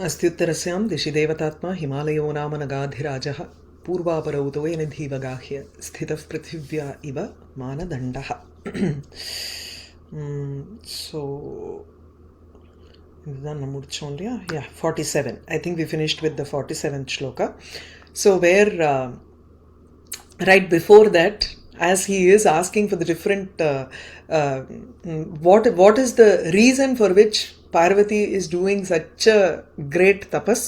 अस्त्युत्तरस्यां दिशि देवतात्मा हिमालयो नाम नगाधिराजः पूर्वापरौ तोयनिधीव गाह्य स्थितः पृथिव्या इव मानदण्डः. So இதுதான் நம்ம முடிச்சோம் இல்லையா? Yeah, 47. I think we finished with the 47th shloka. So where right before that, as he is asking for the different what is the reason for which Parvati is doing such a great tapas.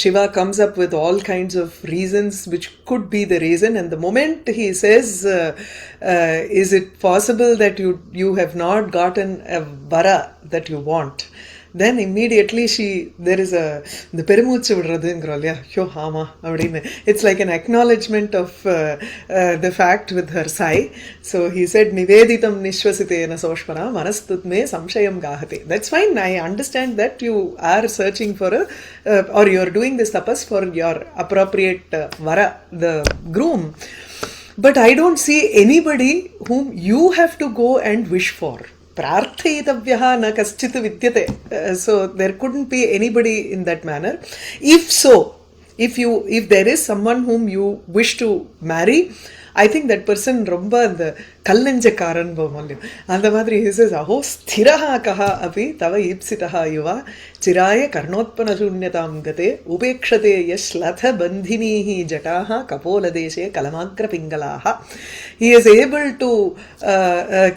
Shiva comes up with all kinds of reasons which could be the reason, and the moment he says is it possible that you have not gotten a vara that you want, then immediately there is the பெருமூச்சு விடுறதுங்கிறோம் இல்லையா, யோ ஆமா அப்படின்னு. It's like an acknowledgement of the fact with her sigh. So he said நிவேதிதம் நிஸ்வசிதேன சோஷ்மனா மனஸ்துத்மே சம்சயம் காஹதே. That's fine. I understand that you are searching for or you are doing this tapas for your appropriate vara, the groom. But I don't see anybody whom you have to go and wish for. Prarthayitavyah na kaschit vidyate. So there couldn't be anybody in that manner. If so, if there is someone whom you wish to marry, I think that person ரொம்ப அந்த கல்லஞ்சக்காரன் போமல்லையும் அந்த மாதிரி. he says அஹோ ஸ்திரஹா கஹா அபி தவ ஈப்சிதஹா யுவா சிராய கர்ணோத்பன சூன்யதாம் Kadhe உபேக்ஷதே யஸ்லத பந்தினீஹி ஜட்டாஹா கபோலதேசே கலமாக்ர பிங்களாஹ. He is able to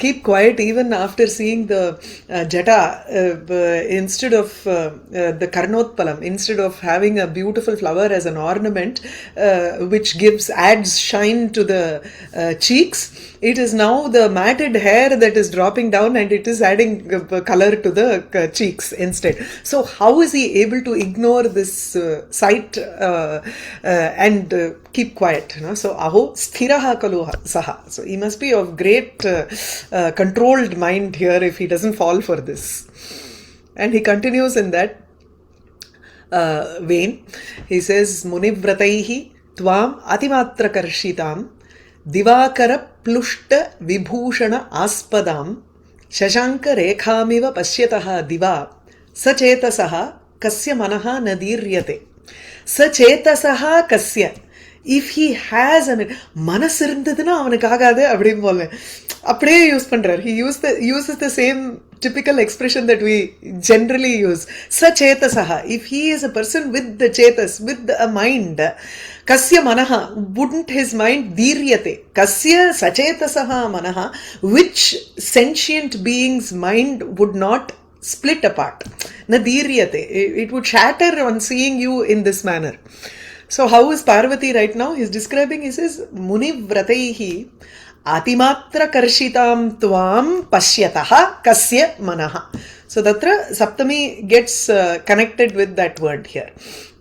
keep quiet even after seeing the jata instead of the karnotpalam, instead of having a beautiful flower as an ornament which adds shine to the cheeks. It is now the matted hair that is dropping down and it is adding color to the cheeks instead. So how is he able to ignore this sight and keep quiet? So aho sthiraha kalu saha. So he must be of great controlled mind here if he doesn't fall for this. And he continues in that vein. He says munivrataihi tvam atimatra karshitam Diwakar प्लुष्ट Vibhushan आस्पदां Shashank रेखामिव पश्यतः दिवा सचेतसः कस्य मनः न दीर्यते. सचेतसः कस्य, if he has மனசு இருந்ததுன்னா அவனுக்கு ஆகாது அப்படின்னு போல அப்படியே யூஸ் பண்றார். he uses the same typical expression that we generally use. Sachetasah, if he is a person with the chetas, with a mind, kasya manaha, wouldn't his mind dhiryate? Kasya sachetasah manaha, which sentient being's mind would not split apart? Na dhiryate, it would shatter on seeing you in this manner. So how is Parvati right now? He's describing, he says, munivrataihi atimatra karshitam tvam pashyataha kasya manaha. So tatra saptami gets connected with that word here.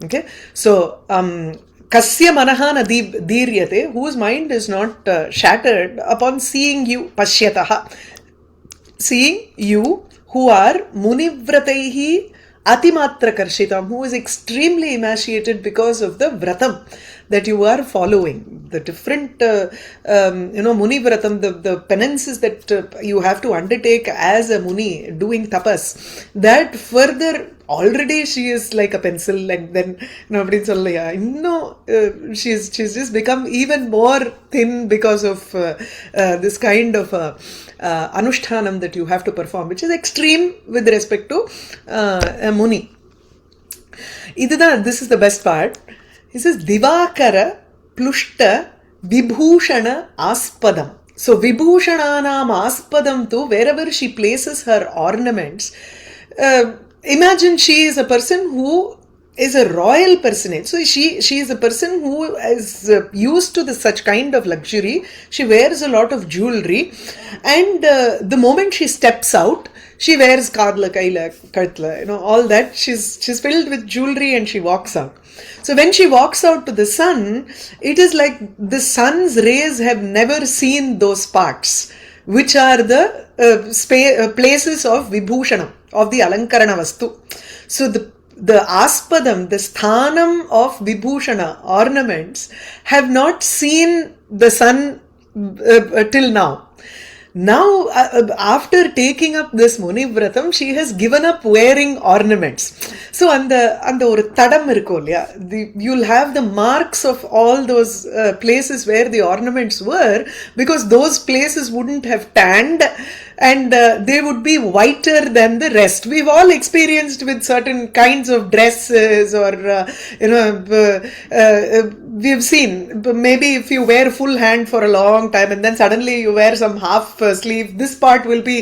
Okay, so kasya manaha na dhiryate, whose mind is not shattered upon seeing you, pashyataha, seeing you who are munivrataihi atimatra karshitam, who is extremely emaciated because of the vratam that you are following, the different muni vratam, the penances that you have to undertake as a muni doing tapas, that further already she is like a pencil, and then அப்படினு சொல்லலையா, இன்னும் she's just become even more thin because of this kind of anushtanam that you have to perform, which is extreme with respect to a muni. This is the best part. He says divakara plushta vibhushana aspadam. So vibhushananam aspadam tu, wherever she places her ornaments, imagine she is a person who is a royal personage. So she is a person who is used to such kind of luxury. She wears a lot of jewelry, and the moment she steps out, she wears kadla, kaila, katla, all that. She's filled with jewelry and she walks out. So when she walks out to the sun, it is like the sun's rays have never seen those parts, which are the places of vibhushanam, of the alankarana vastu. So the aspadam, the sthanam of vibhushana ornaments have not seen the sun till now. Now, after taking up this Muni Vratam, she has given up wearing ornaments. So, and ஒரு தடம் இருக்கும் இல்லையா, you'll have the marks of all those places where the ornaments were, because those places wouldn't have tanned and they would be whiter than the rest. We've all experienced with certain kinds of dresses or, we've seen, maybe if you wear full hand for a long time and then suddenly you wear some half sleeve, this part will be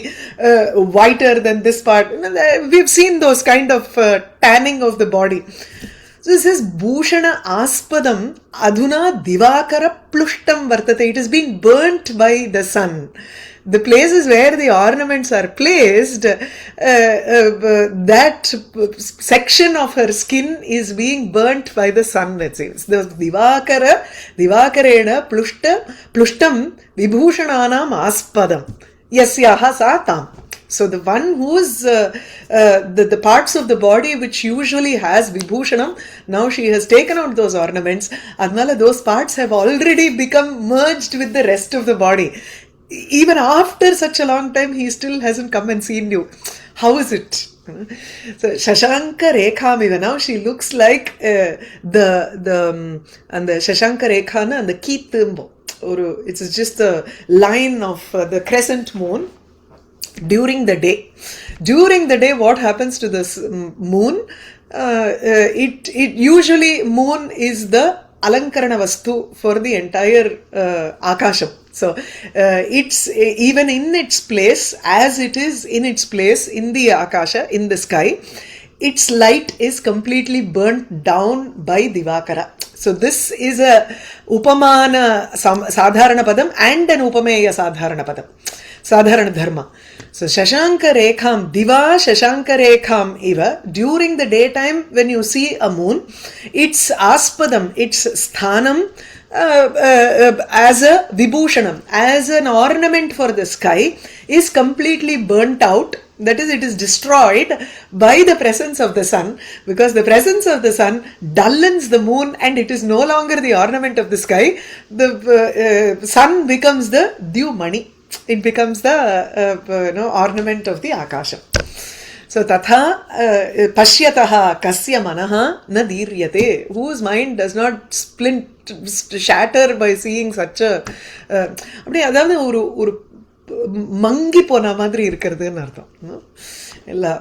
whiter than this part. We've seen those kind of tanning of the body. So this is Bhushana Aspadam Adhuna Divakara Plushtam Vartate. It is being burnt by the sun. The places where the ornaments are placed, that section of her skin is being burnt by the sun, it seems. The Divakarena Plushtam Vibhushananam Aspadam Yasyaha Satam. So the one who's the parts of the body which usually has Vibhushanam, now she has taken out those ornaments. Adnala, those parts have already become merged with the rest of the body. Even after such a long time, he still hasn't come and seen you. How is it? So Shashanka Rekhamiva, now she looks like and the Shashanka Rekhana and the Keethumbo. It's just a line of the crescent moon. During the day, what happens to this moon? It usually, moon is the alankarana vastu for the entire akasham. So it's even in its place, as it is in its place in the akasha, in the sky, its light is completely burnt down by Divakara. So this is a upamana sadharana padam and an upameya sadharana padam, sadharana dharma. So Shashanka Rekham, Diva Shashanka Rekham Iva, during the daytime when you see a moon, its aspadam, its sthanam, as a vibhushanam, as an ornament for the sky, is completely burnt out. That is, it is destroyed by the presence of the sun, because the presence of the sun dullens the moon and it is no longer the ornament of the sky. The sun becomes the Dyumani. It becomes the ornament of the akasha. So tatha pashyataha kasya manaha na dhiryate, whose mind does not shatter by seeing such a அப்படி அதாவது ஒரு மங்கி போன மாதிரி இருக்கிறதுன்னு அர்த்தம். எல்லா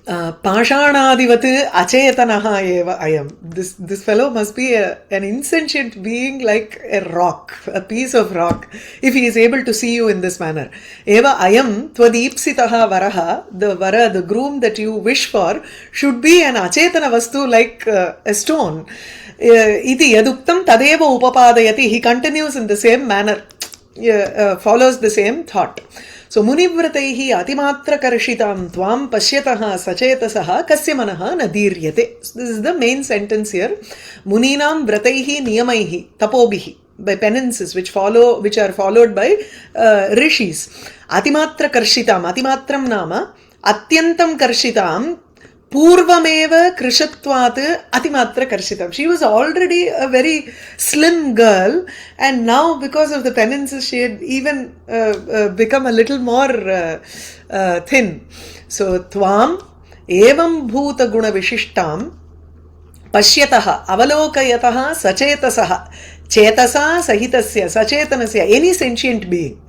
Pashanadivatu achetanaha eva ayam. This fellow must be an insentient being, like a rock, a piece of rock, if he is able to see you in this manner. Eva ayam twadipsitaha varaha, the groom that you wish for should be an achetana vastu, like a stone. Iti yaduktam tadeva upapadayati. He continues in the same manner, follows the same thought. So Munivrataihi atimatra karshitam tvam pashyataha sachetasaha kasya manaha nadhiryate. This is the main sentence here. Muninam vrataihi niyamaihi tapobihi, by penances which are followed by rishis. Atimatra karshitam, atimatram nama atyantam karshitam Purvameva krishatvat atimatra karshitam. She was already a very slim girl, and now because of the penances she had even become a little more thin. So tvam evam bhuta guna vishishtam pashyataha avalokayataha sachetasaha chetasa sahitasya sachetanasya, any sentient being.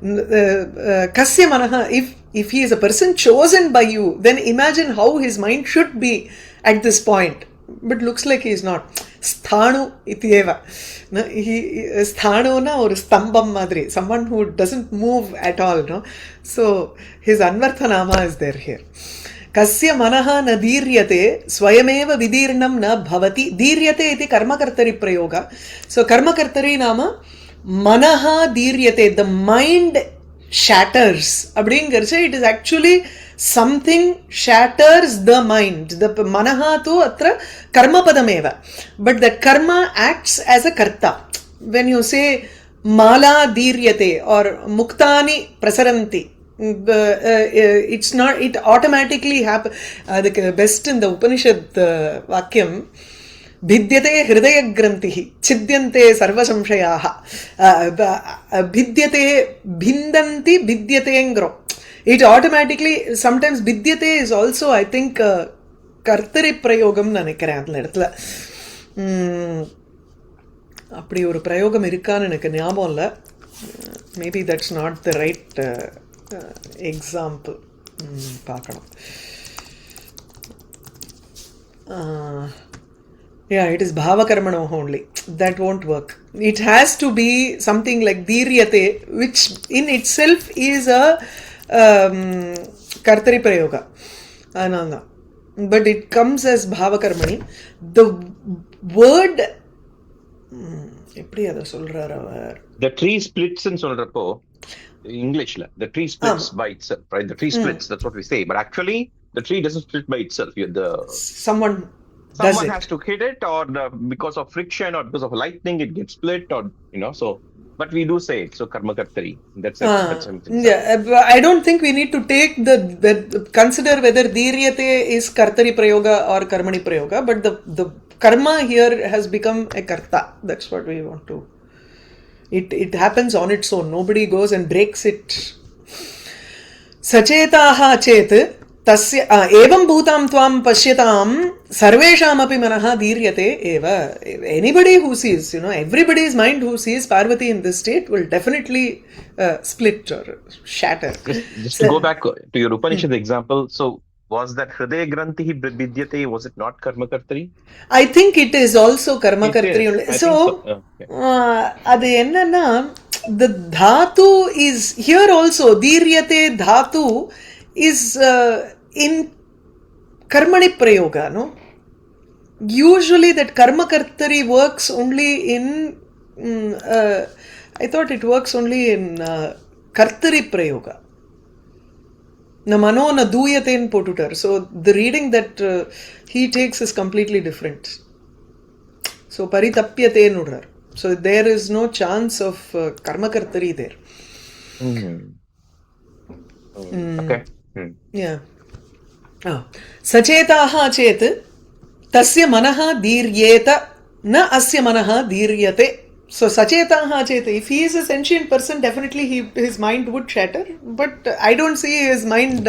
Kasya manaha, if he is a person chosen by you, then imagine how his mind should be at this point. But looks like he is not. Sthanu ityeva. Sthanu na or stambam madri, someone who doesn't move at all. No? So his Anvarthanama is there here. Kasya manaha na dhiryate swayameva vidirnam na bhavati. Dhiryate iti karmakartari prayoga. So karmakartari nama manaha dhiryate, the mind shatters. Abdingarche, it is actually something shatters the mind. The manaha tu atra karma padameva, but the karma acts as a karta. When you say mala dhiryate or muktani prasaranti, it's not, it automatically happens. The best in the Upanishad vakyam, भिद्यते हृदयग्रन्थिः छिद्यन्ते सर्वसंशयाः भिद्यते भिन्दन्ति भिद्यतेङ्ग्रो it automatically sometimes भिद्यते is also I think கர்த்தரி பிரயோகம் நினைக்கிறேன் அந்த இடத்துல அப்படி ஒரு பிரயோகம் இருக்கான்னு எனக்கு ஞாபகம் இல்லை maybe that's not the right example பார்க்கணும் yeah it is bhavakarmanoh only that won't work it has to be something like dhiryate which in itself is a kartari prayoga ananga but it comes as bhavakarmani the word எப்படி அத சொல்றாரு அவர் the tree splits ன்னு சொல்றப்போ Englishல the tree splits by itself right the tree splits that's what we say but actually the tree doesn't split by itself someone has to hit it or because of friction or because of lightning it gets split or so but we do say it so karma kartari that's something yeah I don't think we need to take consider whether dhiryate is kartari prayoga or karmani prayoga but the karma here has become a karta that's what we want to it happens on its own nobody goes and breaks it sachetaha chet तस्य एवं भूतां त्वां पश्यतां सर्वेषामपि मनः धीर्यते एव anybody who sees everybody's mind who sees Parvati in this state will definitely split or shatter just to go back to your Upanishad example so was that hridaya granthi vidyate was it not karma kartari I think it is also karma kartari only so adu enna the dhatu is here also dhiryate dhatu is in karmani prayoga no usually that karma kartari works only in I thought it works only in kartari prayoga na mano na duyate in potutar so the reading that he takes is completely different so paritapyate nudrar so there is no chance of karma kartari there okay yeah सचेताः चेत् तस्य मनः धीर्येत न अस्य मनः धीर्यते so sachetaha chet if he is a sentient person definitely his mind would shatter but I don't see his mind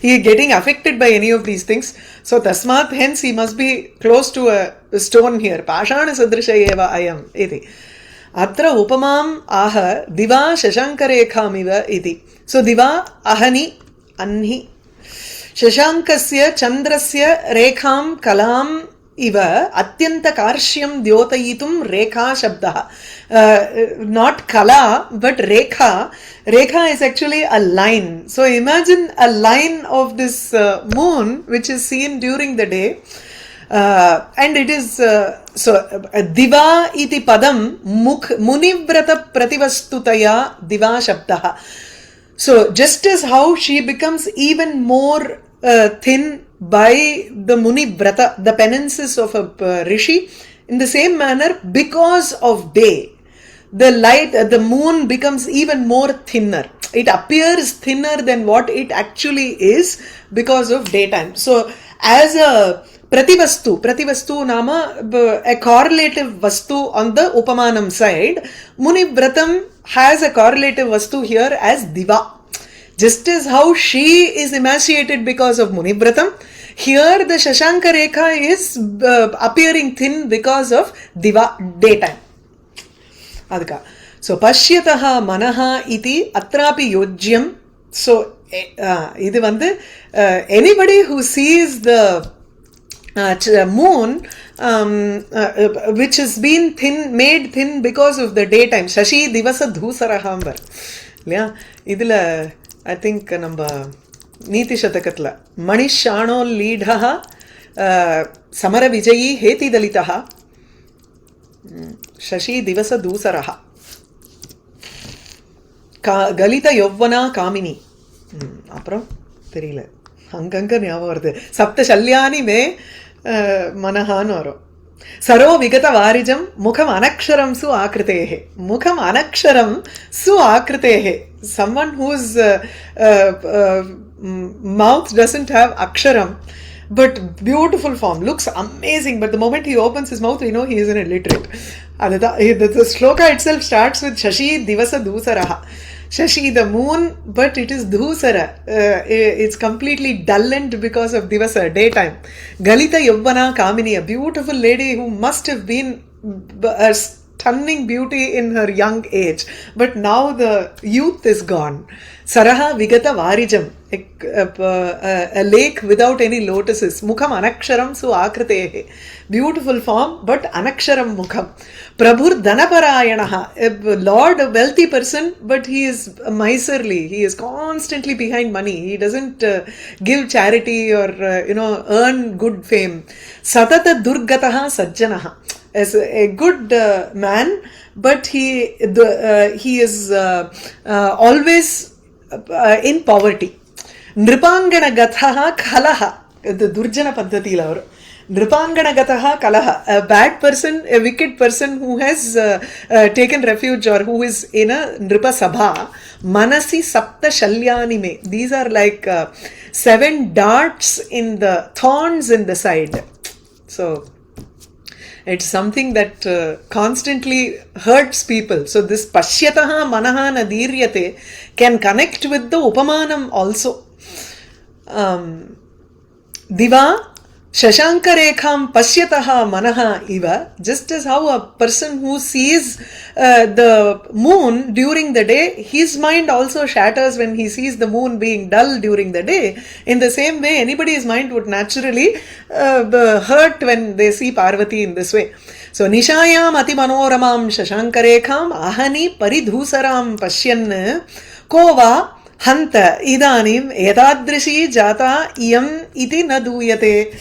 he getting affected by any of these things so tasmat hence he must be close to a stone here pashana sadrisha eva ayam iti atra upamam aha diva shashankarekhamiva iti so diva ahani anhi शशाङ्कस्य चन्द्रस्य रेखां कलाम् इव अत्यन्तकार्ष्यं द्योतयितुं रेखा शब्दः not kala but rekha is actually a line so imagine a line of this moon which is seen during the day and it is so diva iti padam munivrata prativastutaya diva shabdah so just as how she becomes even more thin by the muni vrata the penances of a rishi in the same manner because of day the light the moon becomes even more thinner it appears thinner than what it actually is because of daytime so as a prativastu nama a correlative vastu on the upamanam side muni vratam has a correlative vastu here as diva just as how she is emaciated because of muni vratam here the shashanka rekha is appearing thin because of diva daytime adaka so pashyataha manaha iti atrapi yojyam so idu vandu anybody who sees the moon which has been made thin because of the daytime shashi divasa dhusaraham இல்லையா இதுல I think நம்ம நீதி சதகத்துல மணிஷாணோ லீடஹ சமர விஜயி ஹேதி தலிதஹ சசி திவச தூசரஹ கலித யௌவனா காமினி அப்புறம் தெரியல அங்கங்க ஞாபகம் வருது சப்த சல்யானி மே மனஹான்னு வரும் சரோ விகத வாரிஜம் முகம் அனக்ஷரம் சு ஆக்ருதேஹே முகம் அனக்ஷரம் சு ஆக்ருதேஹே someone whose mouth doesn't have aksharam But beautiful form, looks amazing. But the moment he opens his mouth, we know he is an illiterate. The shloka itself starts with Shashi Divasa Dhusaraha. Shashi, the moon, but it is Dhusara. It's completely dulled because of Divasa, daytime. Galita Yavvana Kamini, a beautiful lady who must have been a stunning beauty in her young age, but now the youth is gone. Saraha Vigata Varijam, a lake without any lotuses. Mukham Anaksharam Su Akritehe. Beautiful form, but Anaksharam Mukham. Prabhur Dhanaparayanaha, a lord, a wealthy person, but he is miserly. He is constantly behind money. He doesn't give charity or, earn good fame. Satata Durgataha Sajjanaha. As a good man, but he is always in poverty. Nripangana gathaha kalaha, the Durjana Paddhati lavar. Nripangana gathaha kalaha, a bad person, a wicked person who has taken refuge or who is in a Nripa Sabha. Manasi Sapta Shalyani me. These are like 7 darts in the thorns in the side. So it's something that constantly hurts people. So this pashyataha manaha nadiryate can connect with the upamanam also. Diva Shashanka Rekham Pashyataha Manaha Iva, just as how a person who sees the moon during the day, his mind also shatters when he sees the moon being dull during the day. In the same way, anybody's mind would naturally hurt when they see Parvati in this way. So, Nishayam Ati Manoramam Shashanka Rekham Ahani Paridhusaram Pashyan Kova Hanta Idanim Etadrishi Jata Iyam Iti Naduyate.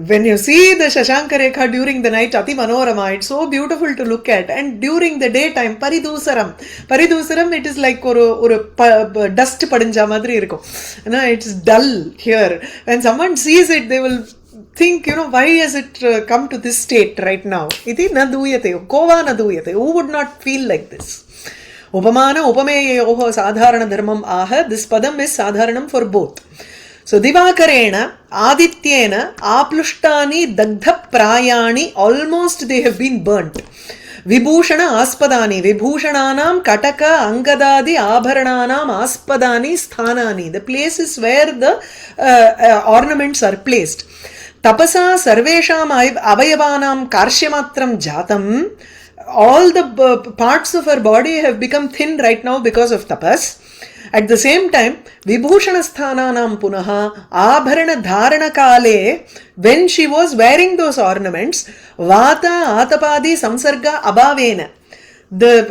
When you see the Shashanka Rekha during the night, Ati Manorama, it's so beautiful to look at. And during the daytime, Paridhusaram, it is like or dust padinja madri irko. It's dull here. When someone sees it, they will think, why has it come to this state right now? Iti naduyate, kova naduyate. Who would not feel like this? Upamana upameyoho sadharana dharmam aha. This padam is sadharanam for both. So, Divakarena, Adityena, Aplushtani, Dagdha Prayani, almost they have been burnt. Vibhushana Aspadani, Vibhushananam, Kataka, Angadadi, Abharananam, Aspadani, Sthanani, the places where the ornaments are placed. Tapasa, Sarvesham, Avayavanam, Karshyamatram, Jatam, all the parts of her body have become thin right now because of tapas. At the same time, Vibhushana Sthananam Punaha, Abharana Dharana Kale, when she was wearing those ornaments, Vata Atapadi Samsarga Abhavena, the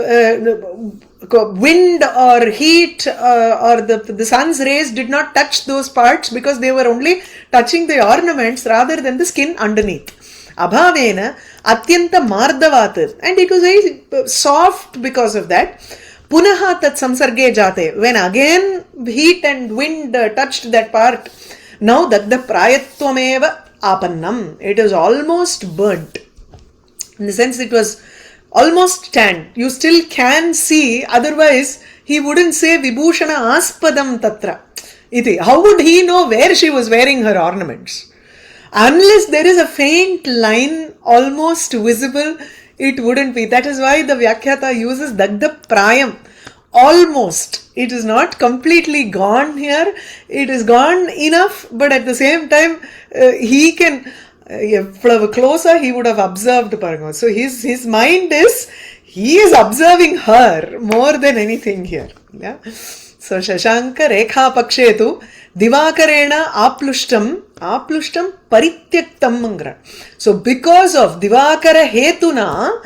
wind or heat or the sun's rays did not touch those parts because they were only touching the ornaments rather than the skin underneath. Abhavena Atyanta Mardavat, and it was very soft because of that. Punaha tat samsarge jate, when again heat and wind touched that part, now that the prayatvameva apannam, it is almost burnt. In the sense it was almost tanned. You still can see, otherwise he wouldn't say Vibhushana aspadam tatra. Iti. How would he know where she was wearing her ornaments? Unless there is a faint line almost visible, it wouldn't be. That is why the Vyakhyata uses Dagda Prayam. Almost. It is not completely gone here. It is gone enough, but at the same time, he can, closer, he would have observed Paragama. So his mind is, he is observing her more than anything here. Yeah. So Shashanka Rekha Pakshetu Divakarena Aplushtam Parityaktam Mangra. So because of Divakara Hetuna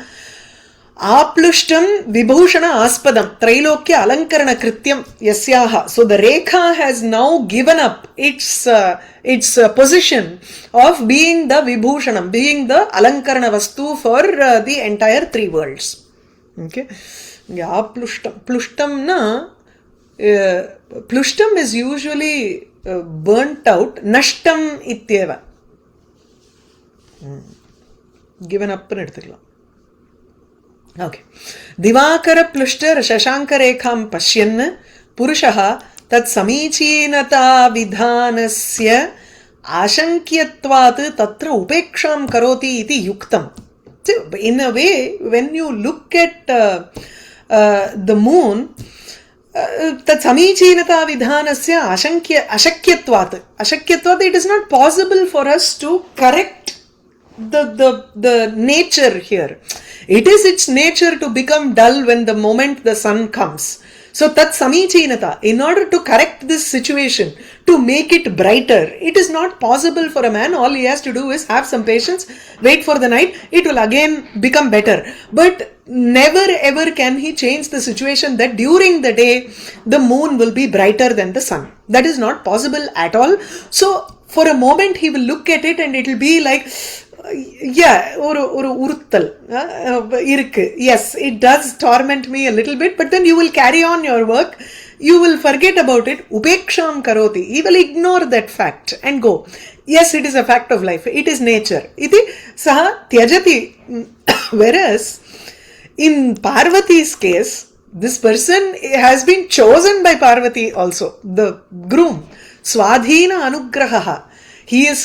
Aplushtam Vibhushana Aspadam Trailokya Alankarana Krityam Yasyaha. So the Rekha has now given up its position of being the Vibhushanam, being the Alankarana Vastu for the entire 3 worlds. Okay. Plushtam na Plushtam is usually burnt out. Nashtam ityeva. Given up. Okay. Divakara Plushta Shashanka Rekham Pashyan Purushaha Tat Samichinata Vidhanasya ashankyatvat tatra upeksham karoti iti yuktam. So in a way, when you look at the moon, तत् समीचीनता विधानस्य अशक्यत्वात् it is not possible for us to correct the nature here. It is its nature to become dull when the moment the sun comes. So tat samichinata, in order to correct this situation, to make it brighter, it is not possible for a man. All he has to do is have some patience, wait for the night, it will again become better. But never ever can he change the situation that during the day the moon will be brighter than the sun. That is not possible at all. So for a moment he will look at it and it will be like, yeah, ஒரு உறுத்தல் இருக்கு. Yes, it does torment me a little bit, but then you will carry on your work. You will forget about it. Upeksham karoti. He will ignore that fact and go. Yes, it is a fact of life. It is nature. Iti saha tyajati. Whereas in Parvati's case, this person has been chosen by Parvati also, the groom. Swadhina anugraha. He is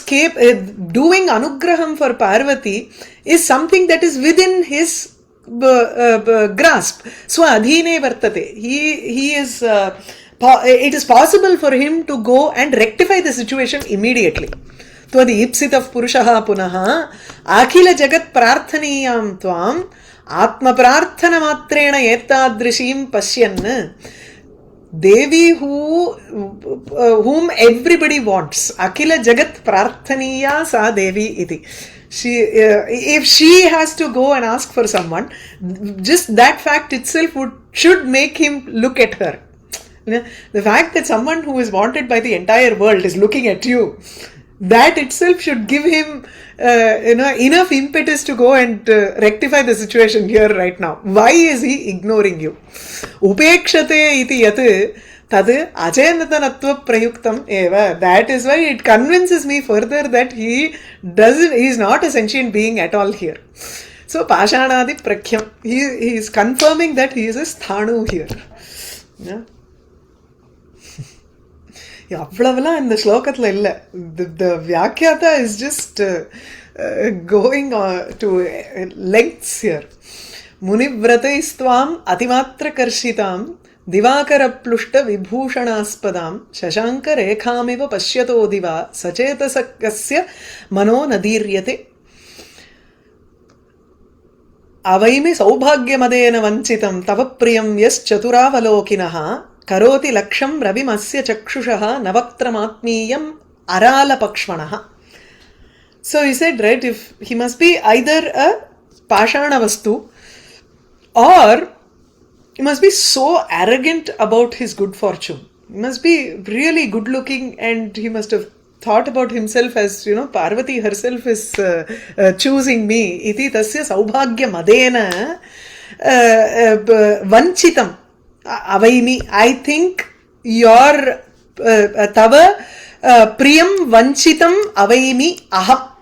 doing anugraham for Parvati is something that is within his grasp. Swadhine vartate. He is. It is possible for him to go and rectify the situation immediately. Tvadi ipsitah purushaha punaha akhila jagat prarthaniyam tvam atma prarthana matrena etadrishim pashyan. Devi whom everybody wants. Akhila jagat prarthaniya sa devi iti. If she has to go and ask for someone, just that fact itself should make him look at her. The fact that someone who is wanted by the entire world is looking at you, that itself should give him enough impetus to go and rectify the situation here right now. Why is he ignoring you? Upekshate iti yat tad achenatanatva prayuktam eva. That is why it convinces me further that he is not a sentient being at all here. So pashanadi prakhyam, he is confirming that he is a sthanu here. Yeah. அவ்வளவுலாம் இந்த ஸ்லோகத்தில் இல்லை. The Vyakyata is just going to lengths here. Munivrataistvam atimatra karshitam divakara plushta vibhushanaspadam shashanka rekhamiva pashyato diva sachetasakasya mano nadiryate avaimi saubhagyamadena vanchitam tava priyam yas chaturavalokinaha karoti laksham ravimasya chakshushaha navaktramatmiyam arala pakshmanaha. So he said, right, if he must be either a pashana vastu or he must be so arrogant about his good fortune. He must be really good looking and he must have thought about himself as, Parvati herself is choosing me. Iti tasya saubhagya madena vanchitam. Avaimi, I think your tava priyam vanchitam avaimi aham.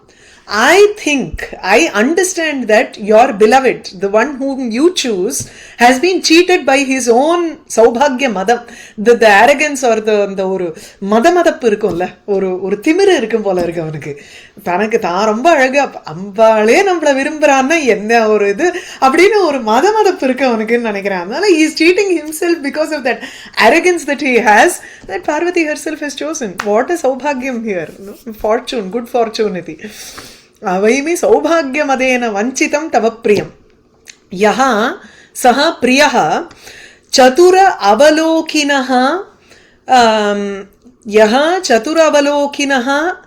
I understand that your beloved, the one whom you choose, has been cheated by his own saubhagya madam. The arrogance or the ஒரு மதமதப்பு இருக்கும்ல, ஒரு திமிரு இருக்கும் போல இருக்கு அவனுக்கு. தனக்கு தான் ரொம்ப அழகா அம்பாளே நம்மள விரும்புறான்னா என்ன ஒரு இது அப்படின்னு ஒரு மதமதப்பு இருக்கு அவனுக்குன்னு நினைக்கிறேன். அதனால he is cheating himself because of that arrogance that he has, that Parvati herself has chosen. What a saubhagyam here, fortune, good fortune iti. avaimi saubhagyamadena vanchitam tava priyam yaha saha priyaha chatura avalokinaha yaha chatura avalokinaha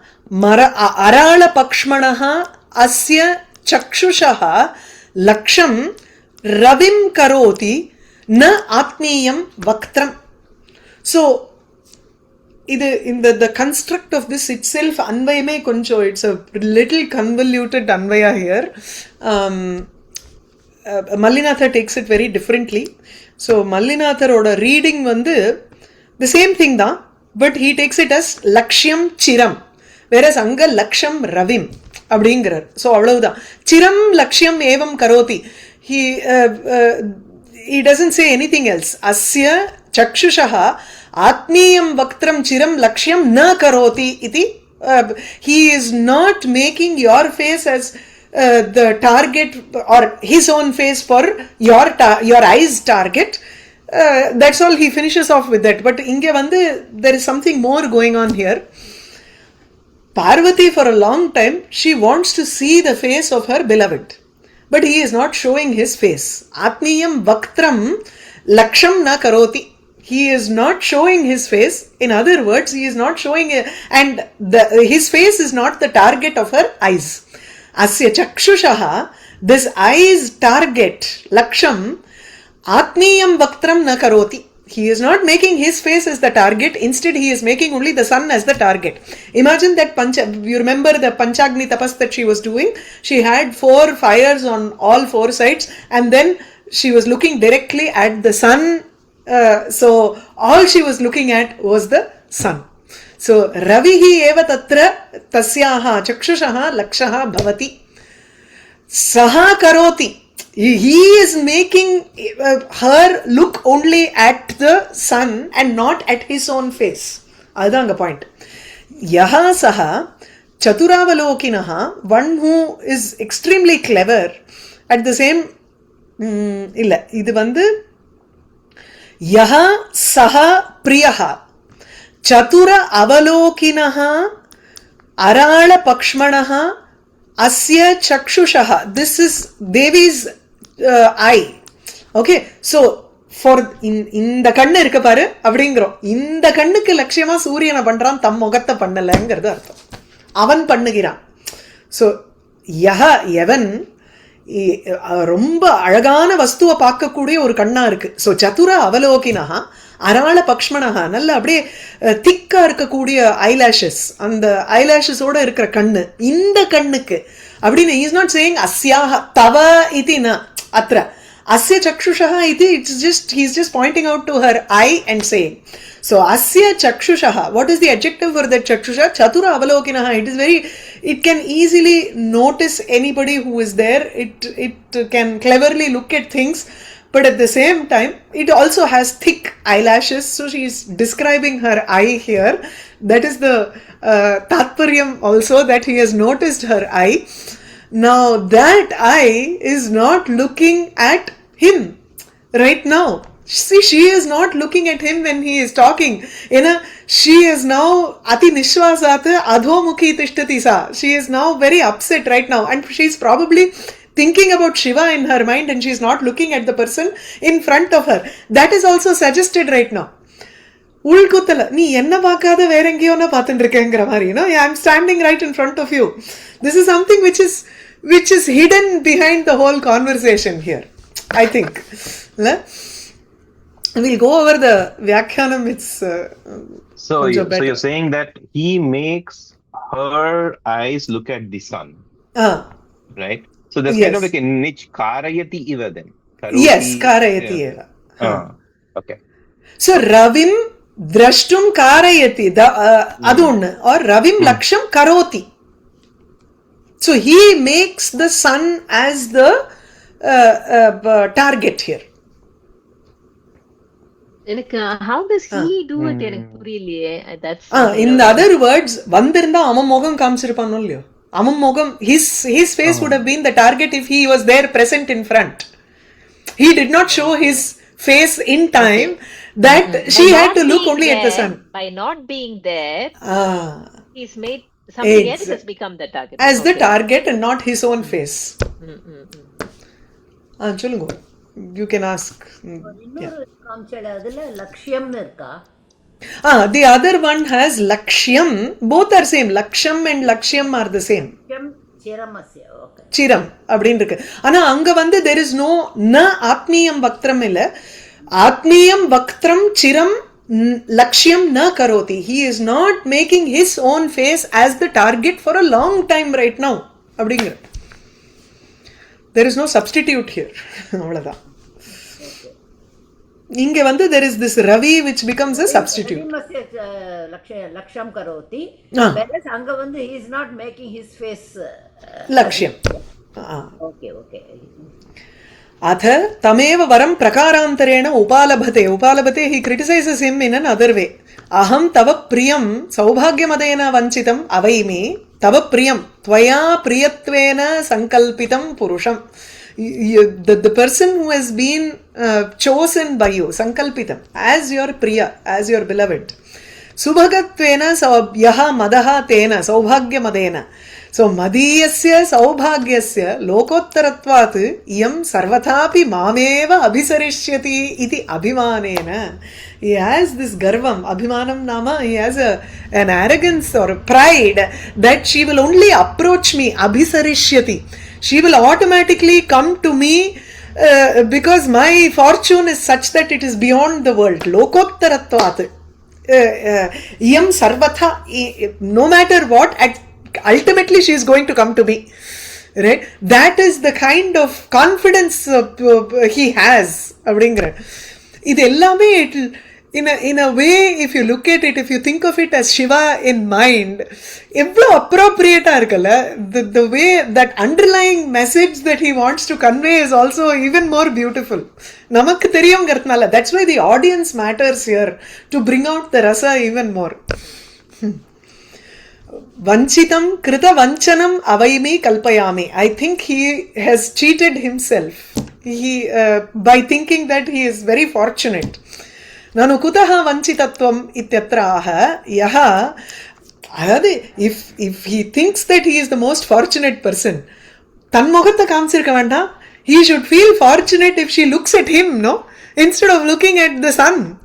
arala pakshmanaha asya chakshushaha laksham ravim karoti na atmiyam vaktram. So the construct of this itself anvayame koncho, it's a little convoluted anvaya here. Mallinatha takes it very differently. So Mallinatha oda reading vandu the same thing da, but he takes it as lakshyam chiram, whereas anga laksham ravim அப்படிங்கிறார். So அவ்வளவுதான். சிரம் லக்ஷ்யம் ஏவம் கரோதி. He doesn't say anything else. Asya chakshushaha atmiyam vaktram chiram lakshyam na karoti iti He is not making your face as the target or his own face for your eyes target. That's all. He finishes off with that. But inge vandu there is something more going on here. Parvati, for a long time, she wants to see the face of her beloved. But he is not showing his face. Atmiyam vaktram laksham na karoti. He is not showing his face. In other words, he is not showing and his face is not the target of her eyes. Asya chakshushaha, this eyes target, laksham, atmiyam vaktram na karoti. He is not making his face as the target. Instead, he is making only the sun as the target. Imagine that you remember the Panchagni tapas that she was doing? She had 4 fires on all 4 sides, and then she was looking directly at the sun. So all she was looking at was the sun. So Ravihi eva tatra tasyaha chakshushaha lakshaha bhavati. Saha karoti. He is making her look only at the sun and not at his own face. That's the point. Yaha saha chaturavalokinah, one who is extremely clever at the same illa idu vandu yaha saha priyaha chatura avalokinah arala pakshmanaha asya chakshushaha. This is Devi's eye. Okay, so for இந்த கண்ணு இருக்க பாரு அப்படிங்கிறோம். இந்த கண்ணுக்கு லட்சியமா சூரியனை பண்றான், தம் முகத்தை பண்ணலங்கிறது அர்த்தம். அவன் பண்ணுகிறான். ஸோ எவன் ரொம்ப அழகான வஸ்துவை பார்க்கக்கூடிய ஒரு கண்ணா இருக்கு. ஸோ சதுர அவலோகினஹா அராள பக்ஷ்மனஹா, நல்ல அப்படியே திக்கா இருக்கக்கூடிய ஐலாஷஸ், அந்த ஐலாஷஸோட இருக்கிற கண்ணு இந்த கண்ணுக்கு அப்படின்னு. இஸ் நாட் சேயிங் அஸ்யாக தவ இது ந அத்ர asya chakshushaha iti. It's just, he's just pointing out to her eye and saying, so asya chakshushaha, what is the adjective for that chakshusha? Chatura avalokinaha. It is very, it can easily notice anybody who is there. It can cleverly look at things, but at the same time it also has thick eyelashes. So she is describing her eye here. That is the tatparyam also, that he has noticed her eye. Now that eye is not looking at him right now. See, she is not looking at him when he is talking. She is now ati nishwasat adhomukhi tishtati sa. She is now very upset right now, and she is probably thinking about Shiva in her mind, and she is not looking at the person in front of her. That is also suggested right now. உள்குத்தல நீ என்ன பார்க்காத வேற எங்கேயோ நான் பார்த்துட்டு இருக்கேங்கிற மாதிரி. I am standing right in front of you. This is something which is hidden behind the whole conversation here, I think. We'll go over the Vyakhyanam. It's so you're saying that he makes her eyes look at the sun, right? So there's kind of like a niche karayati eva then. Yes, karayati eva. Okay. So ravim drashtum karayati, adu onnu, or ravim laksham karoti. So he makes the sun as the target here. How does he do it? எனக்கு புரியலையே. That's in the other words, வந்திருந்தா அவன் முகம் காமிச்சிருப்பானோ இல்லையோ. அவன் முகம், his face would have been the target if he was there present in front. He did not show his face in time, that she had to look only at the sun. By not being there, he's made something else has become the target. As the target and not his own face. சொல்லுங்க, you can ask. The other one has lakshyam. Both are same. Laksham and lakshyam are the same. Chiram அப்படின்னு இருக்கு. ஆனா அங்க வந்து there is no na atmiyam vaktram இல்ல. Atmiyam vaktram chiram lakshyam na karoti. He is not making his own face as the target for a long time right now. அப்படிங்கிற. There is no substitute here. அவ்வளவுதான். இங்க வந்து there is this Ravi which becomes a substitute. Laksham karoti. Whereas anga வந்து he is not making his face Laksham. Okay. Atha tameva varam prakarantarena upalabhate, he criticizes him in another way. Aham tava priyam saubhagyamadena vanchitam avaimi tava priyam tvaya priyatvena sankalpitam purusham. The person who has been chosen by you, sankalpitam, as your priya, as your beloved. Subhagatvena yaha madaha tena saubhagyamadena. So madiyasya saubhagyasya lokottaratvat iyam sarvathapi mameva abhisarishyati iti abhimanena. He has this garvam, abhimanam nama, he has an arrogance or a pride that she will only approach me, abhisarishyati. She will automatically come to me because my fortune is such that it is beyond the world. Lokottaratvat. Iyam sarvatha, no matter what, ultimately she is going to come to me, right? That is the kind of confidence he has. அப்படிங்கிற இது எல்லாமே in a way, if you look at it, if you think of it as Shiva in mind, எவ்வளோ appropriate இருக்குல்ல. The way that underlying message that he wants to convey is also even more beautiful. நமக்கு தெரியுங்கிறதுனால, that's why the audience matters here to bring out the rasa even more. Vanchitam krita vanchanam avaimi kalpayami. I think he has cheated himself by thinking that he is very fortunate. Nanu kutaha vanchitatvam ityatraha yaha. If he thinks that he is the most fortunate person, tan mogatha kaamchirka vanda, he should feel fortunate if she looks at him, no, instead of looking at the sun.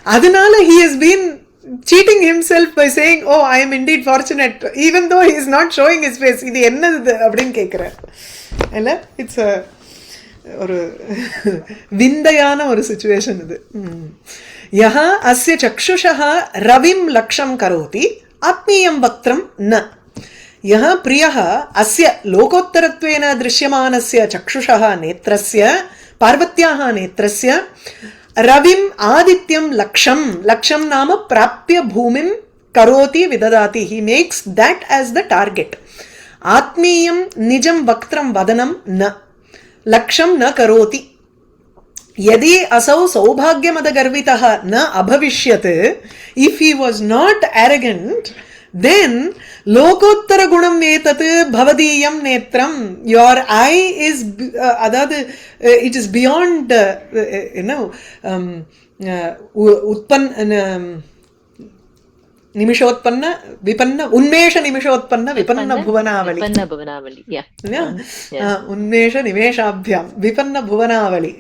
Adanala he has been cheating himself by saying, oh, I am indeed fortunate, even though he is not showing his face. இது என்னது அப்படின்னு கேட்கிறார் இல்ல. It's ஒரு விந்தையான ஒரு situation இது. யஹா அஸ்ய சக்ஷுஷः ரவிம் லக்ஷம் கரோதி ஆத்மீயம் வக்த்ரம் ந. யஹ பிரியः அஸ்ய லோகோத்தரத்வேன திருஷ்யமானஸ்ய சக்ஷுஷः நேத்ரஸ்ய பார்வத்யாः நேத்ரஸ்ய ரவிம் ஆதித்யம் லக்ஷம். லக்ஷம் நாம பிராப்ய பூமிம் கரோதி விததாதி. He makes that as the target. ஆத்மீயம் நிஜம் வக்த்ரம் வதனம் ந. லக்ஷம் ந கரோதி. यदि असौ सौभाग्यमदगर्वितः न अभविष्यत्, if he was not arrogant, then lokottara gunam etat bhavadiyam netram, your eye is it is beyond निमिषोत्पन्न विपन्न उन्मेष निमिषोत्पन्न विपन्न भुवनावली. उन्मेष निमेषाभ्याम विपन्न भुवनावली.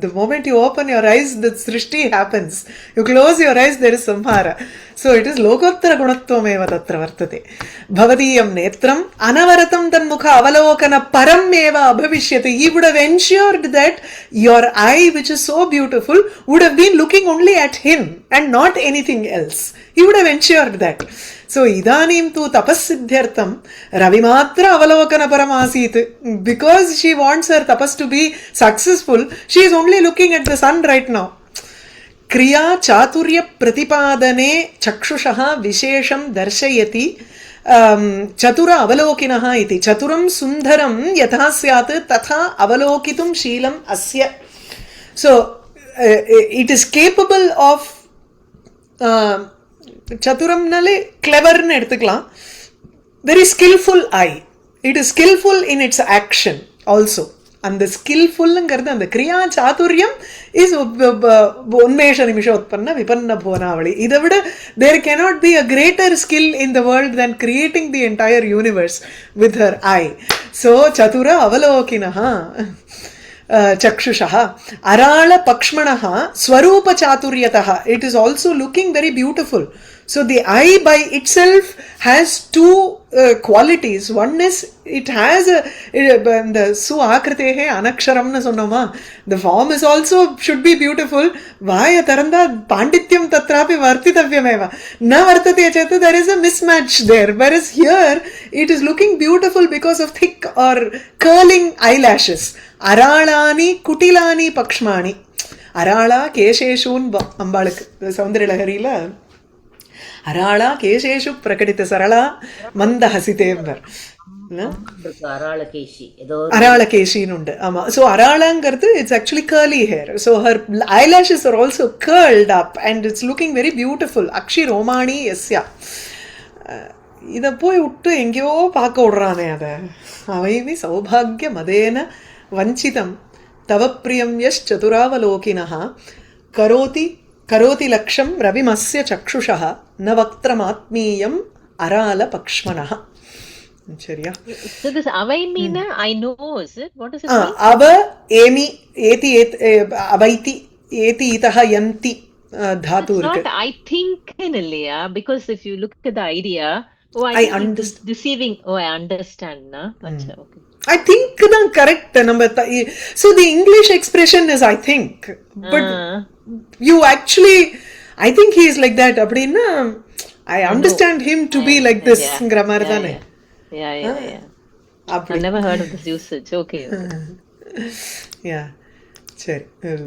The moment you open your eyes, the srishti happens. You close your eyes, there is samhara. So it is lokottara gunattvameva tatra vartate. Bhavadiyam netram anavaratam tanmukha avalokana param eva abhavishyati. He would have ensured that your eye, which is so beautiful, would have been looking only at him and not anything else. He would have ensured that. So idanim tu tapassiddhyartham ravimatra avalokana paramasit. Because she wants her tapas to be successful, she is only looking at the sun right now. Kriya chaturya pratipadane chakshushaः vishesham darshayati chatura avalokinaः iti. Chaturam sundaram yatha syat tatha avalokitum sheelam asya. So it is capable of சதுரம்னாலே கிளவர்னு எடுத்துக்கலாம். Very skilful I. It is skilful in it's action also. அந்த ஸ்கில்ஃபுல்லுங்கிறது அந்த கிரியா சாதுரியம் is உன்மேஷ நிமிஷோத்பன்ன விபன்ன புவனாவளி. இதை விட there cannot be a greater skill in the world than creating the entire universe with her eye. So சதுர அவலோகினः चक्षुषः अराळ पक्ष्मणः स्वरूप चातुर्यतः. It is also looking very beautiful. So the eye by itself has two qualities. One is it has the su akritehe anaksharam na sonnoma. The form is also should be beautiful. Vaya taranda pandityam tatrapi vartitavyameva. Na vartate chet there is a mismatch there. Whereas here it is looking beautiful because of thick or curling eyelashes. Aralani kutilani pakshmani. Arala kesheshun ambaluk. Soundarya Laharila அராளா கேசேஷு பிரகடித்த Sarala மந்த ஹசிதேம்பர். அராளகேஷி ஏதோ அராளகேஷின்னு உண்டு. ஆமா. So அராளாங்கிறது it's actually curly hair. So her eyelashes are also curled up and it's looking very beautiful. அக்ஷி ரோமாணி எஸ்யா. இதை போய் விட்டு எங்கேயோ பார்க்க விடுறானே அதை. அவைவி சௌபாகிய மதேன வஞ்சிதம் தவ பிரியம் யஷ் சதுராவலோகினः கரோதி கரோதி லக்ஷம் ரவிமஸ்ய சக்ஷுஷः ந வக்திரமாத்மீயம் அரால பக்ஷ்மணः. சரியா? So this avai mean I know, is it? What does it mean? அவ ஏமி ஏதி அவைதி ஏதி இதஹ யந்தி தாது It's இருக்கு. not I think இல்லையா? Because if you look at the idea, I think understand. it's deceiving. I understand, na? Acha, okay. I think தான் correct. நம்ம so the English expression is I think, but you actually I think he is like that அப்படின்னா I understand him to be like this ங்கற மாதிரி தானே. Yeah. I've never heard of this usage. Okay. Yeah. சரி.